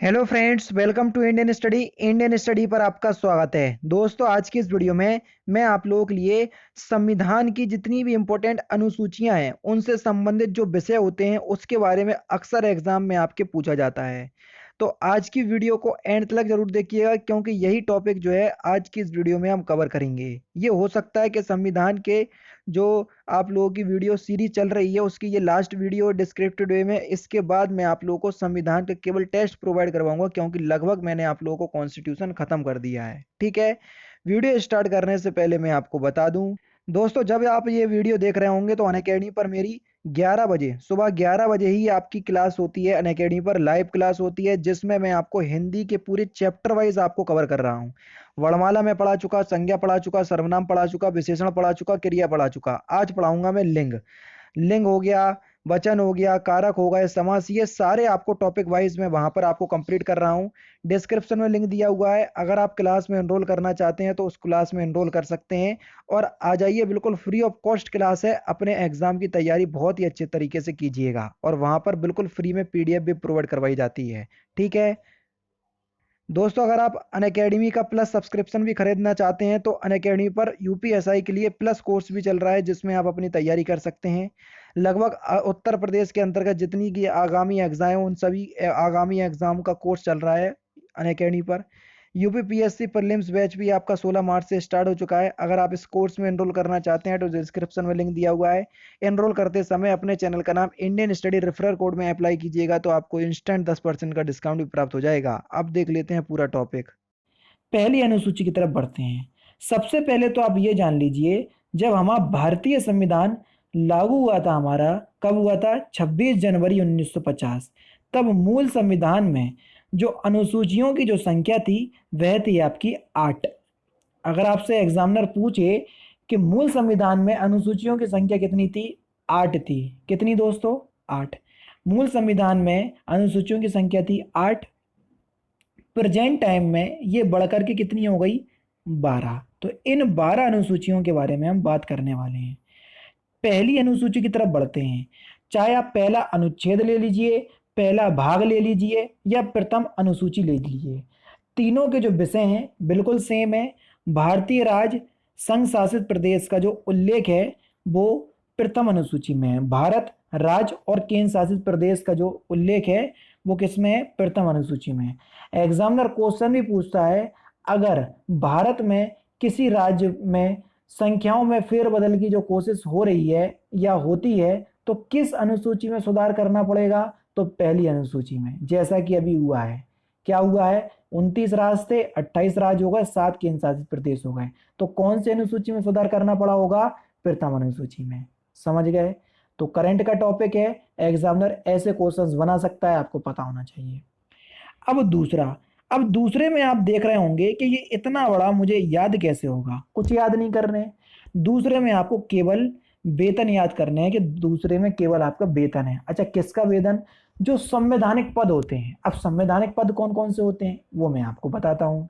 Hello friends, welcome to Indian study पर आपका स्वागत है। दोस्तों, आज की इस वीडियो में मैं आप लोगों के लिए संविधान की जितनी भी इम्पोर्टेंट अनुसूचियां हैं उनसे संबंधित जो विषय होते हैं उसके बारे में अक्सर एग्जाम में आपके पूछा जाता है। तो आज की वीडियो को एंड तक जरूर देखिएगा, क्योंकि यही टॉपिक जो है आज की इस वीडियो में हम कवर करेंगे। ये हो सकता है कि संविधान के जो आप लोगों की वीडियो सीरीज चल रही है उसकी ये लास्ट वीडियो डिस्क्रिप्टिव वे में। इसके बाद मैं आप लोगों को संविधान का केवल टेस्ट प्रोवाइड करवाऊंगा, क्योंकि लगभग मैंने आप लोगों को कॉन्स्टिट्यूशन खत्म कर दिया है। ठीक है, वीडियो स्टार्ट करने से पहले मैं आपको बता दूं, दोस्तों, जब आप ये वीडियो देख रहे होंगे तो अनअकैडमी पर मेरी 11 बजे सुबह 11 बजे ही आपकी क्लास होती है। अनअकैडमी पर लाइव क्लास होती है जिसमें मैं आपको हिंदी के पूरे चैप्टर वाइज आपको कवर कर रहा हूँ। वर्णमाला में पढ़ा चुका, संज्ञा पढ़ा चुका, सर्वनाम पढ़ा चुका, विशेषण पढ़ा चुका, क्रिया पढ़ा चुका। आज पढ़ाऊंगा मैं लिंग। लिंग हो गया, वचन हो गया, कारक हो गए, समास, ये सारे आपको टॉपिक वाइज मैं वहां पर आपको कंप्लीट कर रहा हूँ। डिस्क्रिप्शन में लिंक दिया हुआ है, अगर आप क्लास में एनरोल करना चाहते हैं तो उस क्लास में एनरोल कर सकते हैं। और आ जाइए, बिल्कुल फ्री ऑफ कॉस्ट क्लास है। अपने एग्जाम की तैयारी बहुत ही अच्छे तरीके से कीजिएगा, और वहां पर बिल्कुल फ्री में पीडीएफ भी प्रोवाइड करवाई जाती है। ठीक है दोस्तों, अगर आप अनअकैडमी का प्लस सब्सक्रिप्शन भी खरीदना चाहते हैं तो अनअकैडमी पर यूपीएसआई के लिए प्लस कोर्स भी चल रहा है जिसमें आप अपनी तैयारी कर सकते हैं। लगभग उत्तर प्रदेश के अंतर्गत जितनी की आगामी एग्जाम है उन सभी आगामी एग्जाम का कोर्स चल रहा है अनअकैडमी पर। यूपीपीएससी प्रीलिम्स बैच भी आपका 16 मार्च से स्टार्ट हो चुका है। अगर आप इस कोर्स में एनरोल करना चाहते हैं तो डिस्क्रिप्शन में लिंक दिया हुआ है। एनरोल करते समय अपने चैनल का नाम इंडियन स्टडी रेफरल कोड में अप्लाई कीजिएगा तो आपको इंस्टेंट 10% का डिस्काउंट भी प्राप्त हो जाएगा। अब देख लेते हैं पूरा टॉपिक। पहली अनुसूची की तरफ बढ़ते हैं। सबसे पहले तो आप ये जान लीजिए, जब हमारा भारतीय संविधान लागू हुआ था, हमारा कब हुआ था? 26 जनवरी 1950। तब मूल संविधान में जो अनुसूचियों की जो संख्या थी वह थी आपकी 8। अगर आपसे एग्जामिनर पूछे कि मूल संविधान में अनुसूचियों की संख्या कितनी थी, 8 थी। कितनी दोस्तों? 8। मूल संविधान में अनुसूचियों की संख्या थी 8। प्रेजेंट टाइम में ये बढ़कर के कितनी हो गई? 12। तो इन 12 अनुसूचियों के बारे में हम बात करने वाले हैं। पहली अनुसूची की तरफ बढ़ते हैं। चाहे आप पहला अनुच्छेद ले लीजिए, पहला भाग ले लीजिए, या प्रथम अनुसूची ले लीजिए, तीनों के जो विषय हैं बिल्कुल सेम है। भारतीय राज्य संघ शासित प्रदेश का जो उल्लेख है वो प्रथम अनुसूची में है। भारत राज्य और केंद्र शासित प्रदेश का जो उल्लेख है वो किसमें है? प्रथम अनुसूची में। एग्जामिनर क्वेश्चन भी पूछता है, अगर भारत में किसी राज्य में संख्याओं में फेरबदल की जो कोशिश हो रही है या होती है तो किस अनुसूची में सुधार करना पड़ेगा? तो पहली अनुसूची में, जैसा कि अभी हुआ है। क्या हुआ है? 29 राज्य थे, 28 राज्य हो गए, 7 केंद्र शासित प्रदेश हो गए। तो कौन सी अनुसूची में सुधार करना पड़ा होगा? प्रथम अनुसूची में। समझ गए? तो करंट का टॉपिक है, एग्जामिनर ऐसे क्वेश्चंस बना सकता है, आपको पता होना चाहिए। अब दूसरे में आप देख रहे होंगे कि ये इतना बड़ा मुझे याद कैसे होगा, कुछ याद नहीं करने। दूसरे में आपको केवल वेतन याद करने हैं कि दूसरे में केवल आपका वेतन है। अच्छा, किसका वेतन? जो संवैधानिक पद होते हैं। अब संवैधानिक पद कौन कौन से होते हैं वो मैं आपको बताता हूं।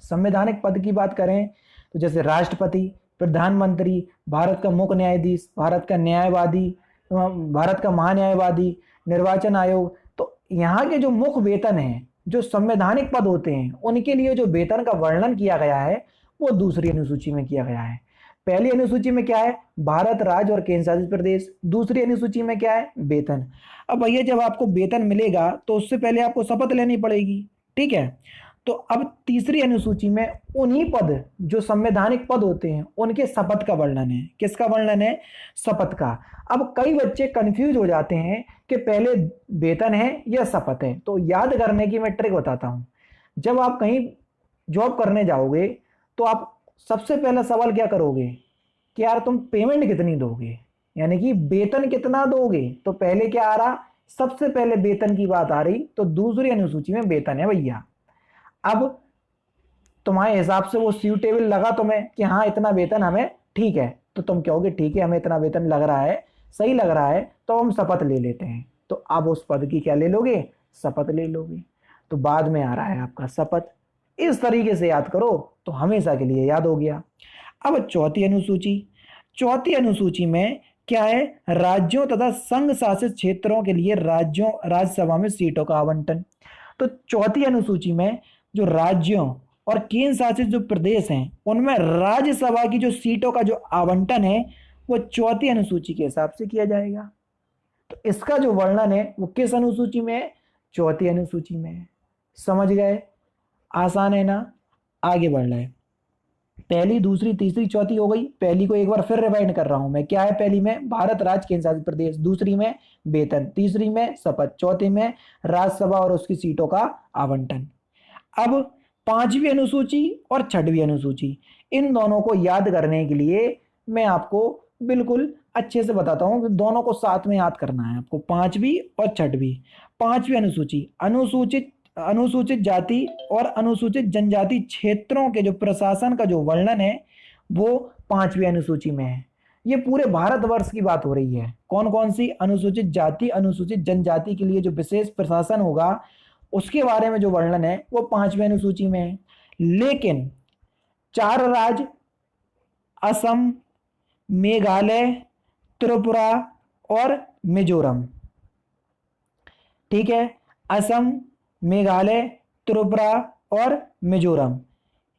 संवैधानिक पद की बात करें तो जैसे राष्ट्रपति, प्रधानमंत्री, भारत का मुख्य न्यायाधीश, भारत का न्यायवादी, भारत का महान्यायवादी, निर्वाचन आयोग। तो यहाँ के जो मुख्य वेतन है, जो संवैधानिक पद होते हैं, उनके लिए जो वेतन का वर्णन किया गया है वो दूसरी अनुसूची में किया गया है। पहली अनुसूची में क्या है? भारत राज्य और केंद्र शासित प्रदेश। दूसरी अनुसूची में क्या है? वेतन। अब भैया, जब आपको वेतन मिलेगा तो उससे पहले आपको शपथ लेनी पड़ेगी। ठीक है, तो अब तीसरी अनुसूची में उन्हीं पद, जो संवैधानिक पद होते हैं, उनके शपथ का वर्णन है। किसका वर्णन है? शपथ का। अब कई बच्चे कंफ्यूज हो जाते हैं कि पहले वेतन है या शपथ है। तो याद करने की मैं ट्रिक बताता हूं। जब आप कहीं जॉब करने जाओगे तो आप सबसे पहला सवाल क्या करोगे कि यार तुम पेमेंट कितनी दोगे, यानी कि वेतन कितना दोगे। तो पहले क्या आ रहा? सबसे पहले वेतन की बात आ रही, तो दूसरी अनुसूची में वेतन है भैया। अब तुम्हारे हिसाब से वो सूटेबल लगा तुम्हें कि हाँ इतना वेतन हमें ठीक है, तो तुम कहोगे ठीक है हमें इतना वेतन लग रहा है, सही लग रहा है, तो हम शपथ ले लेते हैं। तो अब उस पद की क्या ले लोगे? शपथ ले लोगे। तो बाद में आ रहा है आपका शपथ। इस तरीके से याद करो तो हमेशा के लिए याद हो गया। अब चौथी अनुसूची में क्या है? राज्यों तथा संघ शासित क्षेत्रों के लिए राज्यों राज्यसभा में सीटों का आवंटन। तो चौथी अनुसूची में जो राज्यों और केंद्र शासित जो प्रदेश हैं उनमें राज्यसभा की जो सीटों का जो आवंटन है वो चौथी अनुसूची के हिसाब से किया जाएगा। तो इसका जो वर्णन है वो किस अनुसूची में है? चौथी अनुसूची में है। समझ गए? आसान है ना? आगे बढ़ रहे हैं। पहली, दूसरी, तीसरी, चौथी हो गई। पहली को एक बार फिर रिवाइंड कर रहा हूं मैं। क्या है पहली में? भारत राज्य केंद्र शासित प्रदेश। दूसरी में वेतन। तीसरी में शपथ। चौथी में राज्यसभा और उसकी सीटों का आवंटन। अब पांचवी अनुसूची और छठवीं अनुसूची, इन दोनों को याद करने के लिए मैं आपको बिल्कुल अच्छे से बताता हूं कि दोनों को साथ में याद करना है आपको, पांचवी और छठवीं। पांचवी अनुसूची, अनुसूचित जाति और अनुसूचित जनजाति क्षेत्रों के जो प्रशासन का जो वर्णन है वो पांचवी अनुसूची में है। ये पूरे भारतवर्ष की बात हो रही है। कौन कौन सी? अनुसूचित जाति, अनुसूचित जनजाति के लिए जो विशेष प्रशासन होगा उसके बारे में जो वर्णन है वो पांचवी अनुसूची में है। लेकिन 4 राज्य असम, मेघालय, त्रिपुरा और मिजोरम, ठीक है, असम, मेघालय, त्रिपुरा और मिजोरम,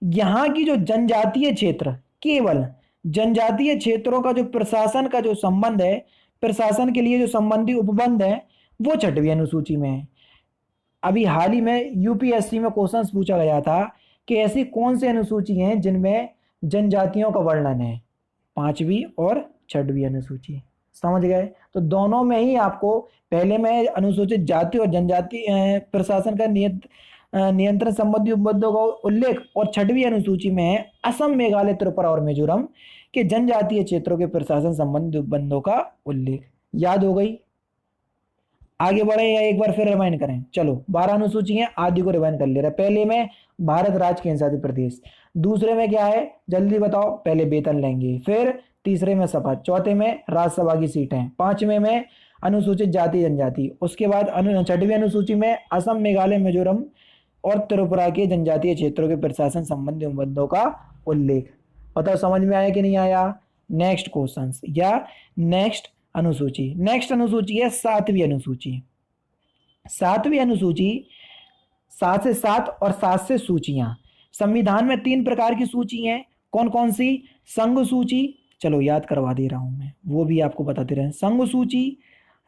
यहां की जो जनजातीय क्षेत्र, केवल जनजातीय क्षेत्रों का जो प्रशासन का जो संबंध है, प्रशासन के लिए जो संबंधी उपबंध है वो छठवीं अनुसूची में है। अभी हाल ही में यूपीएससी में क्वेश्चंस पूछा गया था कि ऐसी कौन सी अनुसूची हैं जिनमें जनजातियों का वर्णन है? पांचवी और छठवीं अनुसूची। समझ गए? तो दोनों में ही आपको पहले में अनुसूचित जाति और जनजाति प्रशासन का नियंत्रण संबंधी उपबंधों का उल्लेख, और छठवीं अनुसूची में है असम, मेघालय, त्रिपुरा और मिजोरम के जनजातीय क्षेत्रों के प्रशासन संबंधी उपबंधों का उल्लेख। याद हो गई? आगे बढ़े या एक बार फिर रिवाइंड करें? चलो, 12 अनुसूची है, आदि को रिवाइंड कर ले रहे। पहले में भारत राज्य केंद्र शासित प्रदेश। दूसरे में क्या है जल्दी बताओ? पहले वेतन लेंगे, फिर तीसरे में शपथ, चौथे में राज्यसभा की सीटें, पांचवें में अनुसूचित जाति जनजाति, उसके बाद छठवीं अनुसूची में असम, मेघालय, मिजोरम और त्रिपुरा के जनजातीय क्षेत्रों के प्रशासन संबंधी उपबंधों का उल्लेख। बताओ समझ में आया कि नहीं आया? नेक्स्ट क्वेश्चन या नेक्स्ट अनुसूची। नेक्स्ट अनुसूची है सातवीं अनुसूची। सातवीं अनुसूची 7 से 7 और 7 से सूचियां। संविधान में 3 प्रकार की सूची हैं। कौन कौन सी? संघ सूची, चलो याद करवा दे रहा हूं मैं, वो भी आपको बताते रहे। संघ सूची,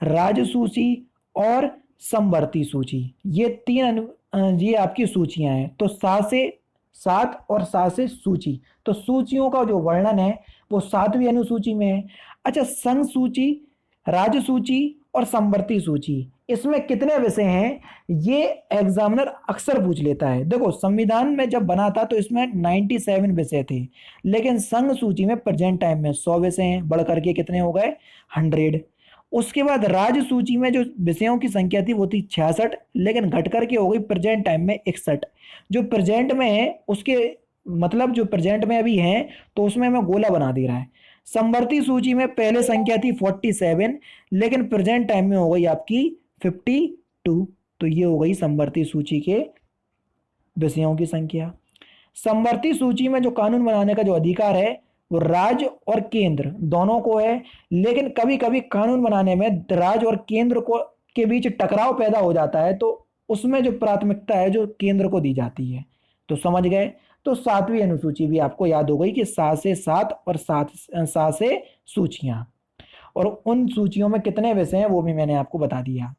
राज्य सूची और समवर्ती सूची, ये 3 ये आपकी सूचियां हैं। तो 7 से 7 और 7 से सूची, तो सूचियों का जो वर्णन है वो सातवीं अनुसूची में है। अच्छा, संघ सूची, राज्य सूची और समवर्ती सूची, इसमें कितने विषय हैं ये एग्जामिनर अक्सर पूछ लेता है। देखो, संविधान में जब बना था तो इसमें 97 विषय थे, लेकिन संघ सूची में प्रेजेंट टाइम में 100 विषय हैं, बढ़ करके कितने हो गए? 100। उसके बाद राज्य सूची में जो विषयों की संख्या थी वो थी 66, लेकिन घट करके हो गई प्रेजेंट टाइम में 61। जो प्रेजेंट में है उसके मतलब जो प्रेजेंट में अभी है तो उसमें मैं गोला बना दे रहा है। समवर्ती सूची में पहले संख्या थी 47, लेकिन प्रेजेंट टाइम में हो गई आपकी 52। तो ये हो गई समवर्ती सूची के विषयों की संख्या। समवर्ती सूची में जो कानून बनाने का जो अधिकार है वो राज्य और केंद्र दोनों को है, लेकिन कभी कभी कानून बनाने में राज्य और केंद्र को के बीच टकराव पैदा हो जाता है, तो उसमें जो प्राथमिकता है जो केंद्र को दी जाती है। तो समझ गए? तो सातवीं अनुसूची भी आपको याद हो गई कि 7 से 7 और 7 से सूचियां, और उन सूचियों में कितने विषय हैं वो भी मैंने आपको बता दिया।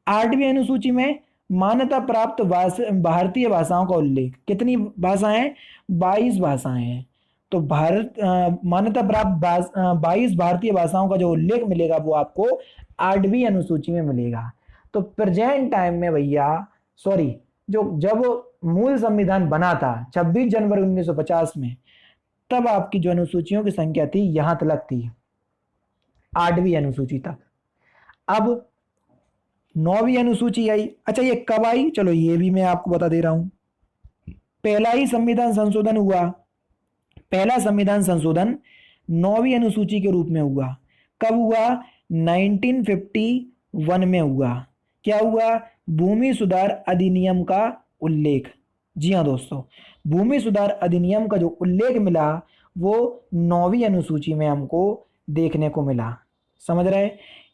आठवीं अनुसूची में मान्यता प्राप्त भारतीय भाषाओं का उल्लेख। कितनी भाषाएं? 22 भाषाएं हैं। तो मान्यता प्राप्त 22 भारतीय भाषाओं का जो उल्लेख मिलेगा वो आपको 8वीं अनुसूची में मिलेगा। तो प्रेजेंट टाइम में भैया, सॉरी, जब मूल संविधान बना था 26 जनवरी 1950 में, तब आपकी जो अनुसूचियों की संख्या थी यहां तक थी, 8वीं अनुसूची तक। अब 9वीं अनुसूची आई। अच्छा, ये कब आई? चलो ये भी मैं आपको बता दे रहा हूं। पहला ही संविधान संशोधन हुआ, पहला संविधान संशोधन 9वीं अनुसूची के रूप में हुआ। कब हुआ? 1951 में हुआ। क्या हुआ? भूमि सुधार अधिनियम का उल्लेख। जी हाँ दोस्तों, भूमि सुधार अधिनियम का जो उल्लेख मिला वो 9वीं अनुसूची में हमको देखने को मिला। समझ रहे?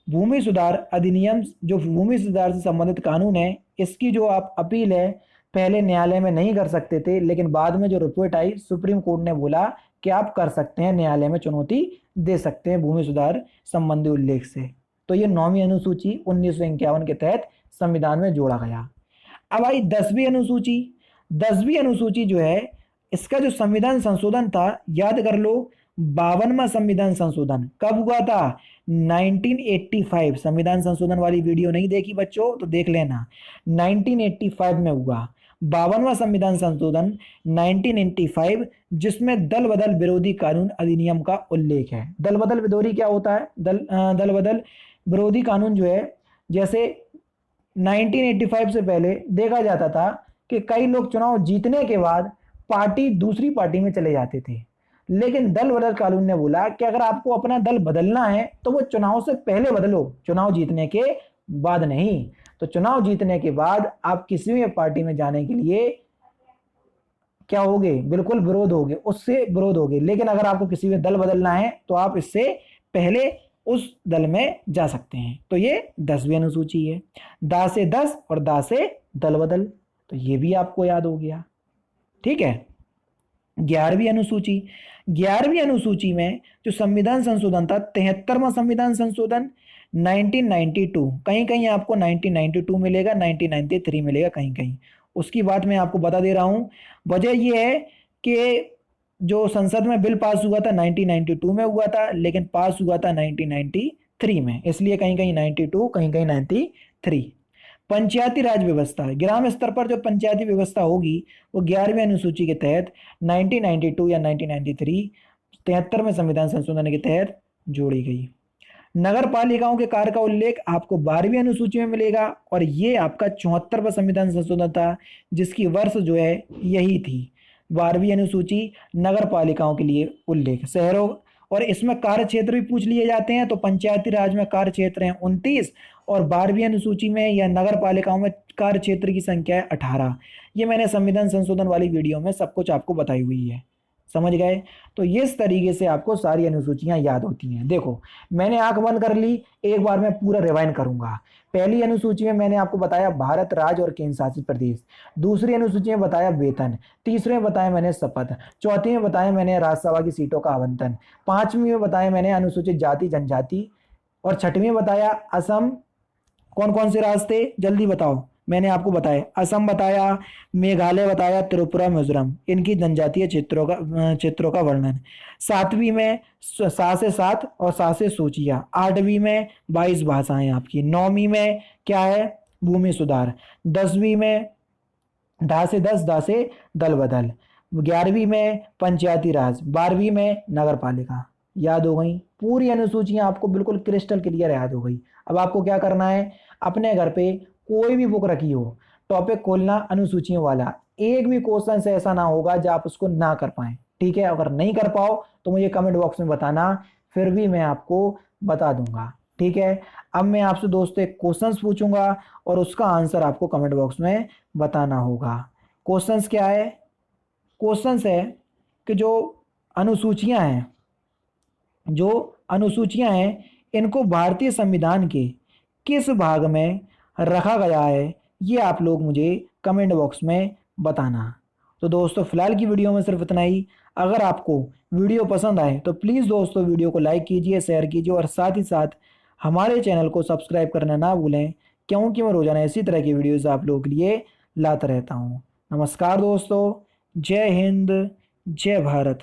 भूमि सुधार अधिनियम, जो भूमि सुधार से संबंधित कानून है, इसकी जो आप अपील है पहले न्यायालय में नहीं कर सकते थे, लेकिन बाद में जो रिपोर्ट आई सुप्रीम कोर्ट ने बोला कि आप कर सकते हैं, न्यायालय में चुनौती दे सकते हैं भूमि सुधार संबंधी उल्लेख से। तो ये 9वीं अनुसूची 1951 के तहत संविधान में जोड़ा गया। अब आई 10वीं अनुसूची। 10वीं अनुसूची जो है, इसका जो संविधान संशोधन था, याद कर लो, 52वां संविधान संशोधन कब हुआ था? 1985। संविधान संशोधन वाली वीडियो नहीं देखी बच्चों तो देख लेना, 1985 में हुआ 52वां संविधान संशोधन 1985, जिसमें दल बदल विरोधी कानून अधिनियम का उल्लेख है। दल बदल विरोधी क्या होता है? दल बदल विरोधी कानून जो है, जैसे 1985 से पहले देखा जाता था कि कई लोग चुनाव जीतने के बाद पार्टी दूसरी पार्टी में चले जाते थे, लेकिन दल बदल कानून ने बोला कि अगर आपको अपना दल बदलना है तो वो चुनाव से पहले बदलो, चुनाव जीतने के बाद नहीं। तो चुनाव जीतने के बाद आप किसी भी पार्टी में जाने के लिए क्या होगे? बिल्कुल विरोध होगे, उससे विरोध होगे। लेकिन अगर आपको किसी भी दल बदलना है तो आप इससे पहले उस दल में जा सकते हैं। तो ये 10वीं अनुसूची है। दा से 10 और दा से दल बदल, तो ये भी आपको याद हो गया। ठीक है। 11वीं अनुसूची। 11वीं अनुसूची में जो संविधान संशोधन था, 73वां संविधान संशोधन 1992, कहीं कहीं आपको 1992 मिलेगा, 1993 मिलेगा कहीं कहीं। उसकी बात मैं आपको बता दे रहा हूं। वजह यह है कि जो संसद में बिल पास हुआ था 1992 में हुआ था, लेकिन पास हुआ था 1993 में, इसलिए कहीं कहीं 92, कहीं कहीं 93। पंचायती राज व्यवस्था, ग्राम स्तर पर जो पंचायती व्यवस्था होगी वो 11वीं अनुसूची के तहत 1992 या 1993 73वें संविधान संशोधन के तहत जोड़ी गई। नगर पालिकाओं के कार्य का उल्लेख आपको 12वीं अनुसूची में मिलेगा, और ये आपका 74वां संविधान संशोधन था, जिसकी वर्ष जो है यही थी। 12वीं अनुसूची नगर पालिकाओं के लिए उल्लेख, शहरों, और इसमें कार्य क्षेत्र भी पूछ लिए जाते हैं। तो पंचायती राज में कार्य क्षेत्र हैं 29, और 12वीं अनुसूची में या नगर पालिकाओं में कार्य क्षेत्र की संख्या है 18। ये मैंने संविधान संशोधन वाली वीडियो में सब कुछ आपको बताई हुई है, समझ गए? तो इस तरीके से आपको सारी अनुसूचियां याद होती हैं। देखो, मैंने आंख बंद कर ली, एक बार मैं पूरा रिवाइंड करूंगा। पहली अनुसूची में मैंने आपको बताया भारत राज्य और केंद्र शासित प्रदेश, दूसरी अनुसूची में बताया वेतन, तीसरे में बताया मैंने शपथ, चौथी में बताया मैंने राज्यसभा की सीटों का आवंटन, पांचवी में बताया मैंने अनुसूचित जाति जनजाति, और छठवीं में बताया असम। कौन कौन से राज्य थे जल्दी बताओ? मैंने आपको बताया, असम बताया, मेघालय बताया, त्रिपुरा, मिजोरम, इनकी जनजातीय क्षेत्रों का वर्णन। 7वीं में 7 से 7 और 7 से सूचियां। 8वीं में 22 भाषाएं आपकी। 9वीं में क्या है? भूमि सुधार। 10वीं में दा से 10, दा से दल बदल। 11वीं में पंचायती राज। 12वीं में नगर पालिका। याद हो गई पूरी अनुसूचियां, आपको बिल्कुल क्रिस्टल क्लियर याद हो गई। अब आपको क्या करना है, अपने घर पे कोई भी बुक रखी हो, टॉपिक खोलना अनुसूचियों वाला, एक भी क्वेश्चन से ऐसा ना होगा जो आप उसको ना कर पाए। ठीक है, अगर नहीं कर पाओ तो मुझे कमेंट बॉक्स में बताना, फिर भी मैं आपको बता दूंगा। ठीक है, अब मैं आपसे दोस्तों एक क्वेश्चंस पूछूंगा और उसका आंसर आपको कमेंट बॉक्स में बताना होगा। क्वेश्चंस क्या है? क्वेश्चंस है कि जो अनुसूचियां हैं इनको भारतीय संविधान के किस भाग में रखा गया है, ये आप लोग मुझे कमेंट बॉक्स में बताना। तो दोस्तों फिलहाल की वीडियो में सिर्फ इतना ही। अगर आपको वीडियो पसंद आए तो प्लीज़ दोस्तों वीडियो को लाइक कीजिए, शेयर कीजिए, और साथ ही साथ हमारे चैनल को सब्सक्राइब करना ना भूलें, क्योंकि मैं रोजाना इसी तरह की वीडियोज़ आप लोगों के लिए लाता रहता हूँ। नमस्कार दोस्तों, जय हिंद, जय भारत।